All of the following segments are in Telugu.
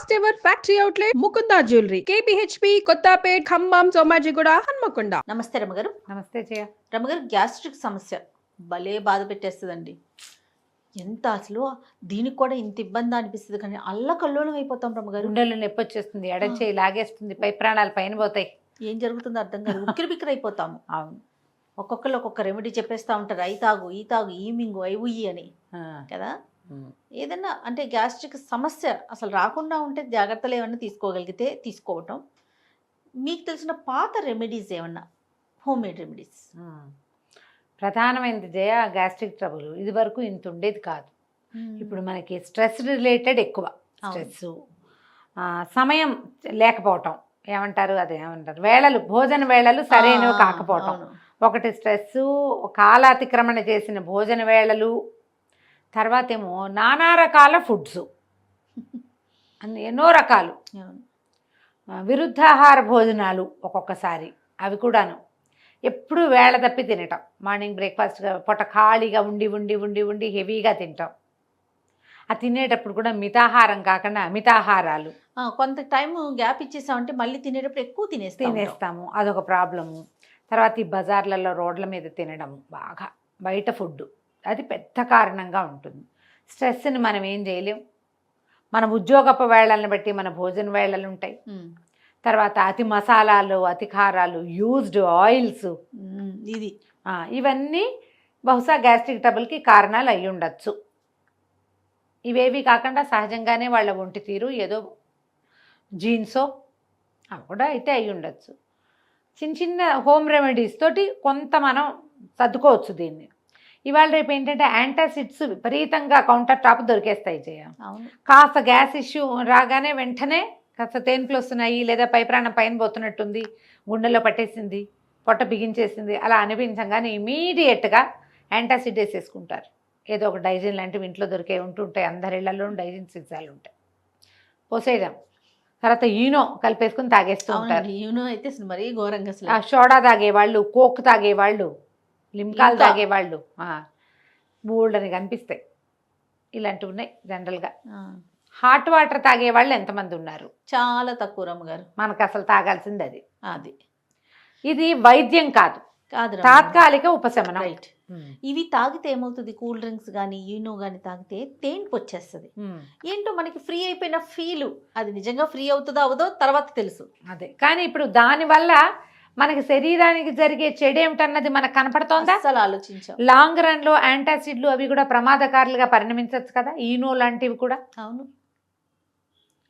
First ever factory outlet Mukunda jewellery KPHB Kothapet Khammam Somajiguda Hanamkonda. నమస్తే రమ్మగారు. నమస్తే జయ. రమ్మగారు, గ్యాస్ట్రిక్ సమస్య భలే బాధ పెట్టేస్తుందండి. ఎంత అసలు దీనికి కూడా ఇంత ఇబ్బంది అనిపిస్తుంది, కానీ అల్లకల్లోలం అయిపోతాం రమ్మగారు. గుండెలు నొప్పి వచ్చేస్తుంది, ఎడచేయి లాగేస్తుంది, పై ప్రాణాలు పైన పోతాయి. ఏం జరుగుతుందో అర్థం కాదు, ఉక్కిరి బిక్కిరి అయిపోతాము. అవును, ఒక్కొక్కరు ఒక్కొక్క రెమెడీ చెప్పేస్తూ ఉంటారు, అయి తాగు ఈ తాగు ఈ మింగు అయి ఉయ్యి అని కదా. ఏదన్నా అంటే గ్యాస్ట్రిక్ సమస్య అసలు రాకుండా ఉంటే జాగ్రత్తలు ఏమన్నా తీసుకోగలిగితే తీసుకోవటం. మీకు తెలిసిన పాత రెమెడీస్ ఏమన్నా, హోమ్ మేడ్ రెమెడీస్? ప్రధానమైనది జయ గ్యాస్ట్రిక్ ట్రబుల్. ఇది వరకు ఇంత ఉండేది కాదు. ఇప్పుడు మనకి స్ట్రెస్ రిలేటెడ్ ఎక్కువ. స్ట్రెస్, సమయం లేకపోవటం, ఏమంటారు అదే ఏమంటారు, వేళలు, భోజన వేళలు సరైనవి కాకపోవటం ఒకటి స్ట్రెస్, కాలాతిక్రమణ చేసిన భోజన వేళలు, తర్వాత ఏమో నానా రకాల ఫుడ్స్, ఎన్నో రకాలు విరుద్ధాహార భోజనాలు ఒక్కొక్కసారి, అవి కూడాను ఎప్పుడు వేళ తప్పి తినటం. మార్నింగ్ బ్రేక్ఫాస్ట్ పొట్ట ఖాళీగా ఉండి ఉండి ఉండి ఉండి హెవీగా తింటాం. ఆ తినేటప్పుడు కూడా మితాహారం కాకుండా అమితాహారాలు. కొంత టైం గ్యాప్ ఇచ్చేసామంటే మళ్ళీ తినేటప్పుడు ఎక్కువ తినేస్తాము, అదొక ప్రాబ్లము. తర్వాత ఈ బజార్లలో రోడ్ల మీద తినడం, బాగా బయట ఫుడ్, అది పెద్ద కారణంగా ఉంటుంది. స్ట్రెస్ని మనం ఏం చేయలేం. మన ఉద్యోగపు వేళలను బట్టి మన భోజన వేళలు ఉంటాయి. తర్వాత అతి మసాలాలు, అతి కారాలు, యూజ్డ్ ఆయిల్స్, ఇవన్నీ బహుశా గ్యాస్ట్రిక్ ట్రబుల్కి కారణాలు అయి ఉండొచ్చు. ఇవేవి కాకుండా సహజంగానే వాళ్ళ ఒంటి తీరు ఏదో జీన్సో అవి కూడా అయితే అయి ఉండొచ్చు. చిన్న చిన్న హోమ్ రెమెడీస్ తోటి కొంత మనం సర్దుకోవచ్చు దీన్ని. ఇవాళ రేపు ఏంటంటే యాంటాసిడ్స్ విపరీతంగా కౌంటర్ టాప్ దొరికేస్తాయి జయ. కాస్త గ్యాస్ ఇష్యూ రాగానే వెంటనే కాస్త తేన్పులు వస్తున్నాయి, లేదా పై ప్రాణం పైన పోతున్నట్టుంది, గుండెలో పట్టేసింది, పొట్ట బిగించేసింది అలా అనిపించగానే ఇమీడియట్గా యాంటాసిడ్ వేసేసుకుంటారు. ఏదో ఒక డైజిన్ లాంటివి ఇంట్లో దొరికే ఉంటుంటాయి, అందరి ఇళ్లలో డైజిన్ సీసాలు ఉంటాయి, పోసేయడం. తర్వాత ఈనో కలిపేసుకుని తాగేస్తూ ఉంటారు. ఈనో అయితే మరీ ఘోరంగా, సోడా తాగేవాళ్ళు, కోక్ తాగేవాళ్ళు, లిమ్కాలు తాగేవాళ్ళు బోల్డని కనిపిస్తాయి. ఇలాంటివి ఉన్నాయి జనరల్గా. హాట్ వాటర్ తాగేవాళ్ళు ఎంతమంది ఉన్నారు? చాలా తక్కువ రమ్మగారు. మనకు అసలు తాగాల్సింది అది. ఇది వైద్యం కాదు, తాత్కాలిక ఉపశమనం. రైట్. ఇవి తాగితే ఏమవుతుంది, కూల్ డ్రింక్స్ కానీ ఈనో కానీ తాగితే తేన్పు వచ్చేస్తుంది. ఏంటో మనకి ఫ్రీ అయిపోయిన ఫీలు, అది నిజంగా ఫ్రీ అవుతుందో అవదో తర్వాత తెలుసు. అదే, కానీ ఇప్పుడు దానివల్ల మనకి శరీరానికి జరిగే చెడేమిటన్నది మనకు కనపడుతోందా? అసలు ఆలోచించాం. లాంగ్ రన్లో యాంటాసిడ్లు అవి కూడా ప్రమాదకారులుగా పరిణమించవచ్చు కదా, ఈనో లాంటివి కూడా. అవును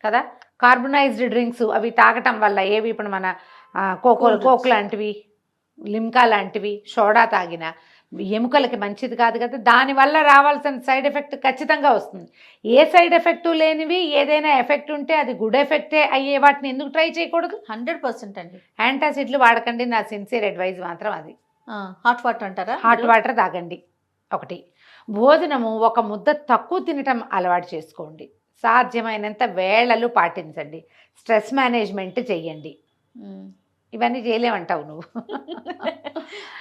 కదా. కార్బనైజ్డ్ డ్రింక్స్ అవి తాగటం వల్ల ఏవి, ఇప్పుడు మన కోక్ లాంటివి, లిమ్కా లాంటివి, సోడా తాగిన ఎముకలకి మంచిది కాదు కదా. దానివల్ల రావాల్సిన సైడ్ ఎఫెక్ట్ ఖచ్చితంగా వస్తుంది. ఏ సైడ్ ఎఫెక్ట్ లేనివి ఏదైనా ఎఫెక్ట్ ఉంటే అది గుడ్ ఎఫెక్టే అయ్యే వాటిని ఎందుకు ట్రై చేయకూడదు? 100% అండి. యాంటాసిడ్లు వాడకండి, నా సిన్సియర్ అడ్వైజ్ మాత్రం అది. హాట్ వాటర్ అంటారా? హాట్ వాటర్ తాగండి. ఒకటి, భోజనము ఒక ముద్ద తక్కువ తినటం అలవాటు చేసుకోండి. సాధ్యమైనంత వేళలు పాటించండి. స్ట్రెస్ మేనేజ్మెంట్ చెయ్యండి. ఇవన్నీ చేయలేమంటావు నువ్వు.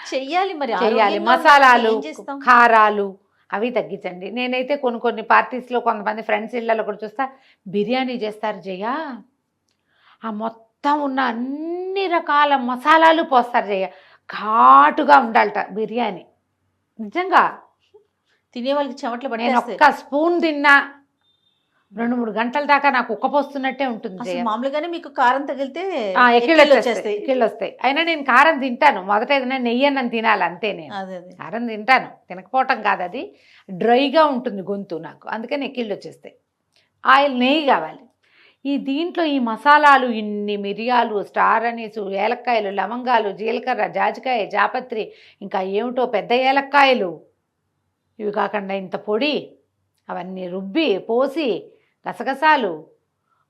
చెయ్యాలి, మరి చెయ్యాలి. మసాలాలు, కారాలు అవి తగ్గించండి. నేనైతే కొన్ని పార్టీస్లో కొంతమంది ఫ్రెండ్స్ ఇళ్ళలో కూడా చూస్తా, బిర్యానీ చేస్తారు జయ, ఆ మొత్తం ఉన్న అన్ని రకాల మసాలాలు పోస్తారు జయ, ఘాటుగా ఉండాలట బిర్యానీ. నిజంగా తినే వాళ్ళకి చెమట్లు పడి, నేను ఒక్క స్పూన్ తిన్నా 2-3 గంటల దాకా నాకు ఉక్కపోస్తున్నట్టే ఉంటుంది. మామూలుగానే మీకు కారం తగిలితే ఎక్కిళ్ళు వస్తాయి. అయినా నేను కారం తింటాను. మొదట ఏదైనా నెయ్యి అన్నం తినాలి అంతే. నేను కారం తింటాను, తినకపోవటం కాదు, అది డ్రైగా ఉంటుంది గొంతు నాకు, అందుకని ఎక్కిళ్ళు వచ్చేస్తాయి. ఆయిల్, నెయ్యి కావాలి. దీంట్లో ఈ మసాలాలు, ఇన్ని మిరియాలు, స్టార్ అనీసు, ఏలక్కాయలు, లవంగాలు, జీలకర్ర, జాజికాయ, జాపత్రి, ఇంకా ఏమిటో పెద్ద ఏలక్కాయలు, ఇవి కాకుండా ఇంత పొడి, అవన్నీ రుబ్బి పోసి గసగసాలు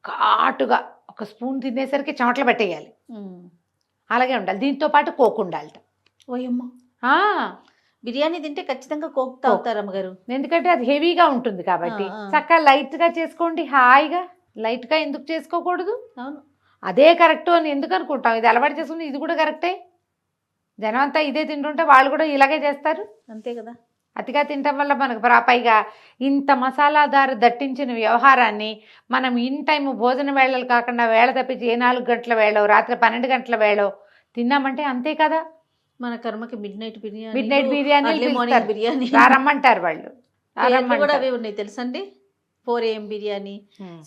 ఘాటుగా ఒక స్పూన్ తినేసరికి చెమటలు పెట్టేయాలి. అలాగే ఉండాలి. దీంతో పాటు కోక్ ఉండాలట. ఓయమ్మ, బిర్యానీ తింటే ఖచ్చితంగా కోక్ తాగుతారు అమ్మగారు, ఎందుకంటే అది హెవీగా ఉంటుంది కాబట్టి. చక్కగా లైట్గా చేసుకోండి, హాయిగా. లైట్గా ఎందుకు చేసుకోకూడదు? అవును, అదే కరెక్ట్ అని ఎందుకు అనుకుంటాం? ఇది అలవాటు చేసుకుని ఇది కూడా కరెక్టే. జనం అంతా ఇదే తింటుంటే వాళ్ళు కూడా ఇలాగే చేస్తారు, అంతే కదా. అతిగా తినటం వల్ల మనకు పైగా ఇంత మసాలాదారు దట్టించిన వ్యవహారాన్ని మనం ఇన్ టైం భోజన వేళలు కాకుండా వేళ తప్పించి 4 గంటల వేళ రాత్రి 12 గంటల వేళ తిన్నామంటే అంతే కదా. మన కర్మకి మిడ్ నైట్ బిర్యానీ బిర్యానీ రమ్మంటారు వాళ్ళు. కూడా అవి ఉన్నాయి తెలుసండి. 4 AM బిర్యానీ,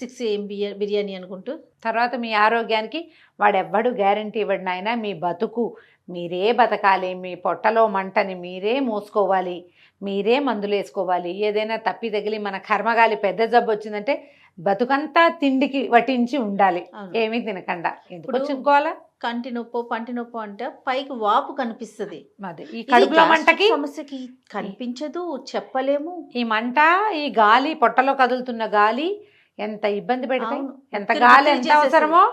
6 AM బిర్యానీ అనుకుంటూ. తర్వాత మీ ఆరోగ్యానికి వాడెవ్వడు గ్యారంటీ ఇవ్వడు నాయన. మీ బతుకు మీరే బతకాలి, మీ పొట్టలో మంటని మీరే మోసుకోవాలి, మీరే మందులు వేసుకోవాలి. ఏదైనా తప్పి తగిలి మన కర్మగాలి పెద్ద జబ్బు వచ్చిందంటే బతుకంతా తిండికి వటించి ఉండాలి, ఏమీ తినకుండా. ఎందుకు చెప్పుకోవాలా? కంటి నొప్పో పంటి నొప్పో అంటే పైకి వాపు కనిపిస్తుంది, ఈ కడుపులో మంటకి సమస్యకి కనిపించదు, చెప్పలేము. ఈ మంట, ఈ గాలి, పొట్టలో కదులుతున్న గాలి ఎంత ఇబ్బంది పెడతాయి. ఎంత గాలి ఎంత అవసరమో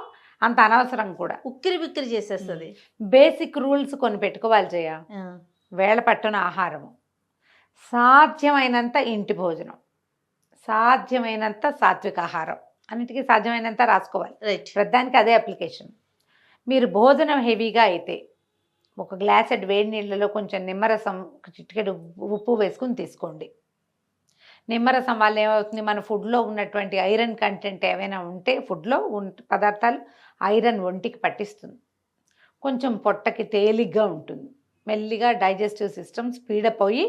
అంత అనవసరం కూడా. ఉక్కిరి బిక్కిరి చేసేస్తుంది. బేసిక్ రూల్స్ కొన్ని పెట్టుకోవాలి జయ. వేళ పట్టున ఆహారము, సాధ్యమైనంత ఇంటి భోజనం, సాధ్యమైనంత సాత్విక ఆహారం, అన్నిటికీ సాధ్యమైనంత రాసుకోవాలి. రైట్. ప్రతిదానికి అదే అప్లికేషన్. మీరు భోజనం హెవీగా అయితే 1 గ్లాసెడ్ వేడి నీళ్ళలో కొంచెం నిమ్మరసం, చిటికెడు ఉప్పు వేసుకుని తీసుకోండి. నిమ్మరసం వల్ల ఏమవుతుంది, మన ఫుడ్లో ఉన్నటువంటి ఐరన్ కంటెంట్ ఏమైనా ఉంటే ఫుడ్లో పదార్థాలు ఐరన్ ఒంటికి పట్టిస్తుంది. కొంచెం పొట్టకి తేలిగ్గా ఉంటుంది, మెల్లిగా డైజెస్టివ్ సిస్టమ్ స్పీడప్ అయ్యి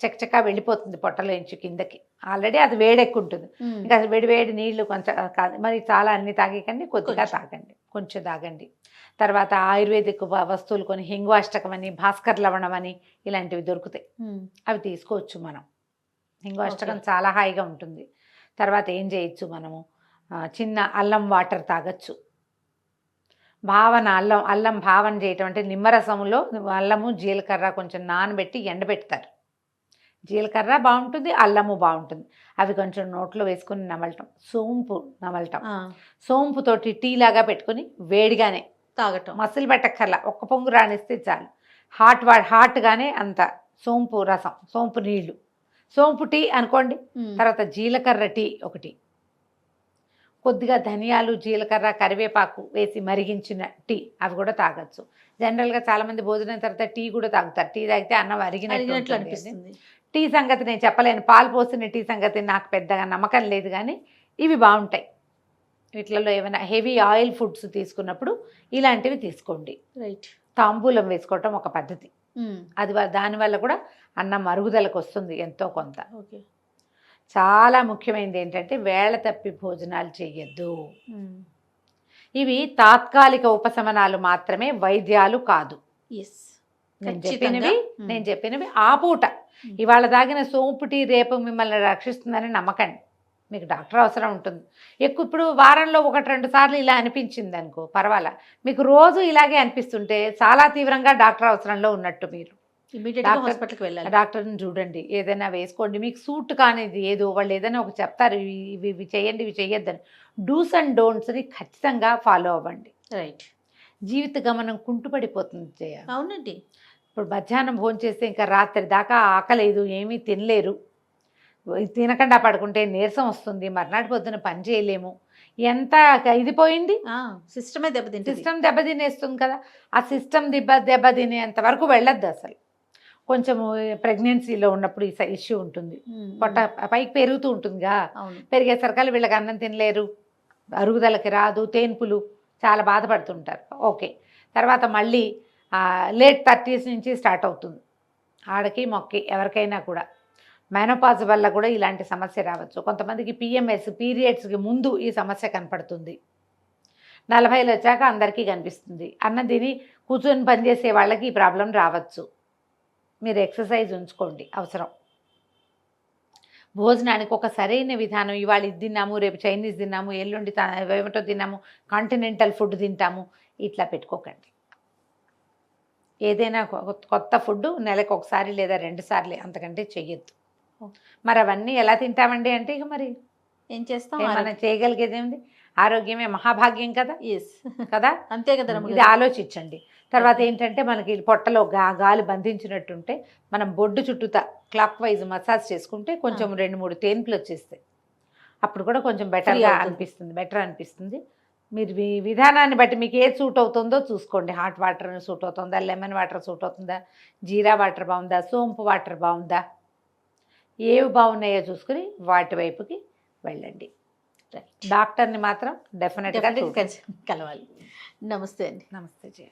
చకచకా వెళ్ళిపోతుంది పొట్టలోంచి కిందకి. ఆల్రెడీ అది వేడెక్కుంటుంది. ఇంకా వేడి నీళ్లు కొంచెం కాదు మరి చాలా అన్ని తాగకండి, కొద్దిగా తాగండి, కొంచెం తాగండి. తర్వాత ఆయుర్వేదిక్ వస్తువులు కొన్ని హింగ్వాష్టకం అని, భాస్కర్ లవణం అని ఇలాంటివి దొరుకుతాయి, అవి తీసుకోవచ్చు మనం. హింగ్వాష్టకం చాలా హాయిగా ఉంటుంది. తర్వాత ఏం చేయొచ్చు మనము, చిన్న అల్లం వాటర్ తాగొచ్చు. అల్లం భావన చేయటం అంటే నిమ్మరసంలో అల్లము జీలకర్ర కొంచెం నానబెట్టి ఎండబెడతారు. జీలకర్ర బాగుంటుంది, అల్లము బాగుంటుంది. అవి కొంచెం నోట్లో వేసుకుని నమలటం, సోంపు నమలటం, సోంపుతోటి టీ లాగా పెట్టుకుని వేడిగానే తాగటం, మసిలి పెట్టక్కర్లా, 1 పొంగు రానిస్తే చాలు. హాట్గానే అంత సోంపు రసం, సోంపు నీళ్లు, సోంపు టీ అనుకోండి. తర్వాత జీలకర్ర టీ ఒకటి, కొద్దిగా ధనియాలు, జీలకర్ర, కరివేపాకు వేసి మరిగించిన టీ, అవి కూడా తాగొచ్చు. జనరల్గా చాలామంది భోజనం తర్వాత టీ కూడా తాగుతారు. టీ తాగితే అన్నం అరిగినట్లు అనిపిస్తుంది. టీ సంగతి నేను చెప్పలేను, పాలు పోసిన టీ సంగతి నాకు పెద్దగా నమ్మకం లేదు, కానీ ఇవి బాగుంటాయి. వీటిలలో ఏమైనా హెవీ ఆయిల్ ఫుడ్స్ తీసుకున్నప్పుడు ఇలాంటివి తీసుకోండి. రైట్. తాంబూలం వేసుకోవటం ఒక పద్ధతి, అది దానివల్ల కూడా అన్నం అరుగుదలకు వస్తుంది ఎంతో కొంత. ఓకే. చాలా ముఖ్యమైనది ఏంటంటే వేళ తప్పి భోజనాలు చేయొద్దు. ఇవి తాత్కాలిక ఉపశమనాలు మాత్రమే, వైద్యాలు కాదు. నేను చెప్పినవి ఆ పూట. ఇవాళ తాగిన సోంపు టీ రేపు మిమ్మల్ని రక్షిస్తుందని నమ్మకండి. మీకు డాక్టర్ అవసరం ఉంటుంది. ఇప్పుడు వారంలో 1-2 సార్లు ఇలా అనిపించింది అనుకో పర్వాలా. మీకు రోజు ఇలాగే అనిపిస్తుంటే చాలా తీవ్రంగా డాక్టర్ అవసరంలో ఉన్నట్టు. మీరు హాస్పిటల్కి వెళ్ళాలి, డాక్టర్ని చూడండి, ఏదైనా వేసుకోండి. మీకు సూట్ కానిది ఏదో వాళ్ళు ఏదైనా ఒక చెప్తారు, ఇవి చేయండి, ఇవి చేయొద్దని. డూస్ అండ్ డోంట్స్ని ఖచ్చితంగా ఫాలో అవ్వండి. రైట్. జీవిత గమనం కుంటుపడిపోతుంది జయ. అవునండి. ఇప్పుడు మధ్యాహ్నం భోజనం చేస్తే ఇంకా రాత్రి దాకా ఆకలేదు, ఏమీ తినలేరు, తినకుండా పడుకుంటే నీరసం వస్తుంది, మర్నాటి పొద్దున పని చేయలేము. ఎంత ఇదిపోయింది, సిస్టమే సిస్టమ్ దెబ్బతినేస్తుంది కదా. ఆ సిస్టమ్ దెబ్బతినేంత వరకు వెళ్ళొద్దు అసలు. కొంచెం ప్రెగ్నెన్సీలో ఉన్నప్పుడు ఈ ఇష్యూ ఉంటుంది, పొట్ట పైకి పెరుగుతూ ఉంటుందిగా, పెరిగేసరికల్లా వీళ్ళకి అన్నం తినలేరు, అరుగుదలకి రాదు, తేన్పులు, చాలా బాధపడుతుంటారు. ఓకే. తర్వాత మళ్ళీ లేట్ 30s నుంచి స్టార్ట్ అవుతుంది ఆడకి మొక్కి ఎవరికైనా కూడా. మెనోపాజ్ వల్ల కూడా ఇలాంటి సమస్య రావచ్చు. కొంతమందికి PMS పీరియడ్స్కి ముందు ఈ సమస్య కనపడుతుంది. 40 వచ్చాక అందరికీ కనిపిస్తుంది. అన్నం తిని కూర్చొని పనిచేసే వాళ్ళకి ఈ ప్రాబ్లం రావచ్చు. మీరు ఎక్సర్సైజ్ ఉంచుకోండి అవసరం. భోజనానికి ఒక సరైన విధానం, ఇవాళ ఇది తిన్నాము, రేపు చైనీస్ తిన్నాము, ఎల్లుండి ఏమిటో తిన్నాము, కాంటినెంటల్ ఫుడ్ తింటాము, ఇట్లా పెట్టుకోకండి. ఏదైనా కొత్త ఫుడ్ నెలకు 1 సారి లేదా 2 సార్లే, అంతకంటే చెయ్యొద్దు. మరి అవన్నీ ఎలా తింటామండి అంటే ఇక మరి ఏం చేస్తాం, మనం చేయగలిగేది ఏమిటి? ఆరోగ్యమే మహాభాగ్యం కదా. కదా, అంతే కదా. ఇది ఆలోచించండి. తర్వాత ఏంటంటే మనకి పొట్టలో గాలి బంధించినట్టుంటే మనం బొడ్డు చుట్టూతా క్లాక్ వైజ్ మసాజ్ చేసుకుంటే కొంచెం 2-3 తేన్పులు వచ్చేస్తాయి. అప్పుడు కూడా కొంచెం బెటర్ అనిపిస్తుంది. మీరు విధానాన్ని బట్టి మీకు ఏది సూట్ అవుతుందో చూసుకోండి. హాట్ వాటర్ సూట్ అవుతుందా, లెమన్ వాటర్ సూట్ అవుతుందా, జీరా వాటర్ బాగుందా, సోంపు వాటర్ బాగుందా, ఏవి బాగున్నాయో చూసుకుని వాటి వైపుకి వెళ్ళండి. రైట్. డాక్టర్ని మాత్రం డెఫినెట్గా కలవాలి. నమస్తే అండి. నమస్తే జయ.